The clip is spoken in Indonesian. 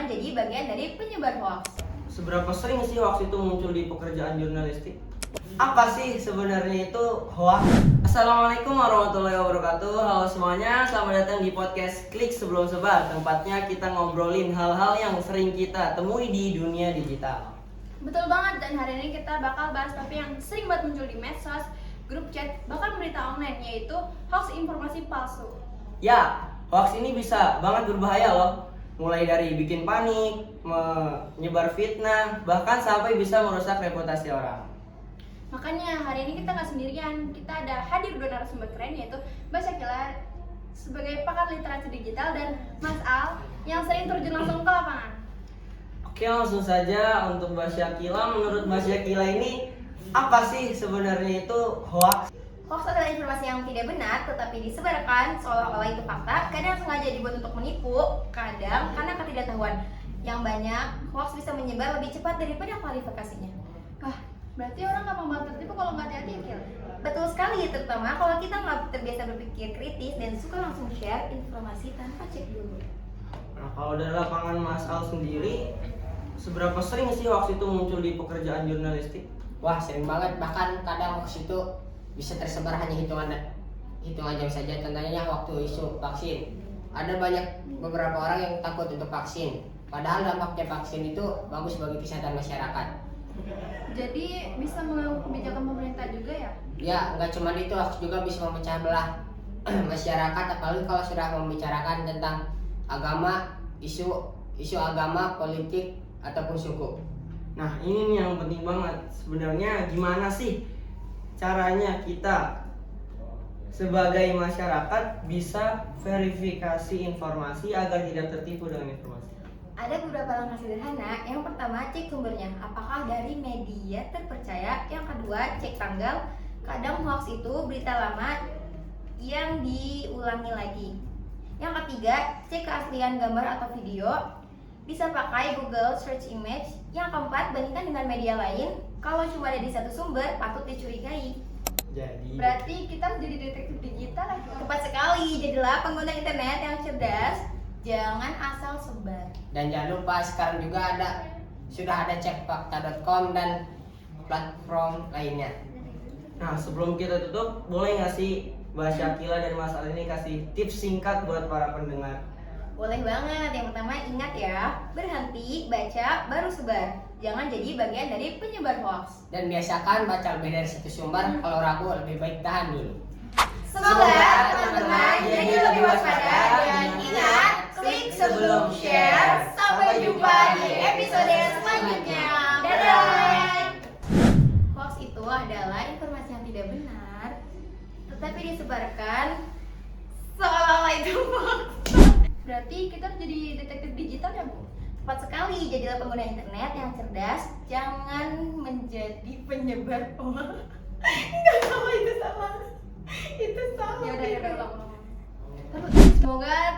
jadi bagian dari penyebar hoax. Seberapa sering sih hoax itu muncul di pekerjaan jurnalistik? Apa sih sebenarnya itu hoax? Assalamualaikum warahmatullahi wabarakatuh. Halo semuanya, selamat datang di podcast Klik Sebelum Sebar. Tempatnya kita ngobrolin hal-hal yang sering kita temui di dunia digital. Betul banget, dan hari ini kita bakal bahas topik yang sering banget muncul di medsos, grup chat, bahkan berita online, yaitu hoax informasi palsu. Ya, hoax ini bisa banget berbahaya loh. Mulai dari bikin panik, menyebar fitnah, bahkan sampai bisa merusak reputasi orang. Makanya hari ini kita nggak sendirian, kita ada hadir dua narasumber keren, yaitu Mbak Syakila sebagai pakar literasi digital dan Mas Al yang sering terjun langsung ke lapangan. Oke, langsung saja untuk Mbak Syakila. Menurut Mbak Syakila ini apa sih sebenarnya itu hoax? Hoax adalah informasi yang tidak benar tetapi disebarkan seolah-olah itu fakta, kadang sengaja dibuat untuk menipu, kadang karena ketidaktahuan. Yang banyak, hoax bisa menyebar lebih cepat daripada klarifikasinya. Wah, berarti orang nggak mau tertipu kalau nggak hati-hati ya, Kil? Betul sekali, terutama kalau kita nggak terbiasa berpikir kritis dan suka langsung share informasi tanpa cek dulu. Nah, kalau dari lapangan Mas Al sendiri, seberapa sering sih hoax itu muncul di pekerjaan jurnalistik? Wah, sering banget, bahkan kadang hoax itu bisa tersebar hanya hitungan jam saja. Contohnya waktu isu vaksin, ada beberapa orang yang takut untuk vaksin, padahal dampaknya vaksin itu bagus bagi kesehatan masyarakat. Jadi bisa mengganggu kebijakan pemerintah juga ya? Ya, nggak cuma itu, hoax juga bisa memecah belah masyarakat, apalagi kalau sudah membicarakan tentang agama, isu agama, politik, ataupun suku. Nah, ini nih yang penting banget. Sebenarnya gimana sih caranya kita sebagai masyarakat bisa verifikasi informasi agar tidak tertipu dengan informasi? Ada beberapa langkah sederhana. Yang pertama, cek sumbernya, apakah dari media terpercaya. Yang kedua, cek tanggal. Kadang hoax itu berita lama yang diulangi lagi. Yang ketiga, cek keaslian gambar atau video. Bisa pakai Google Search Image. Yang keempat, bandingkan dengan media lain. Kalau cuma ada di satu sumber, patut dicurigai. Berarti kita menjadi detektif digital ya? Tepat sekali, jadilah pengguna internet yang cerdas. Jangan asal sebar. Dan jangan lupa sekarang juga sudah ada cekfakta.com dan platform lainnya. Nah, sebelum kita tutup, boleh nggak sih Mbak Syakila dan Mas Al ini kasih tips singkat buat para pendengar? Boleh banget. Yang pertama, ingat ya, berhenti, baca, baru sebar. Jangan jadi bagian dari penyebar hoax. Dan biasakan baca lebih dari satu sumber. Kalau ragu, lebih baik tahan dulu. Semoga teman-teman jadi lebih waspada dan ingat, klik sebelum share. Sampai jumpa di episode selanjutnya. Dadah! Hoax itu adalah informasi yang tidak benar, tetapi disebarkan seolah-olah itu hoax. Berarti kita harus jadi detektif digital ya, Bu? Tepat sekali, jadilah pengguna internet yang cerdas. Jangan menjadi penyebar hoax. Enggak, sama itu salah. Itu salah. Ya udah ulang. Semoga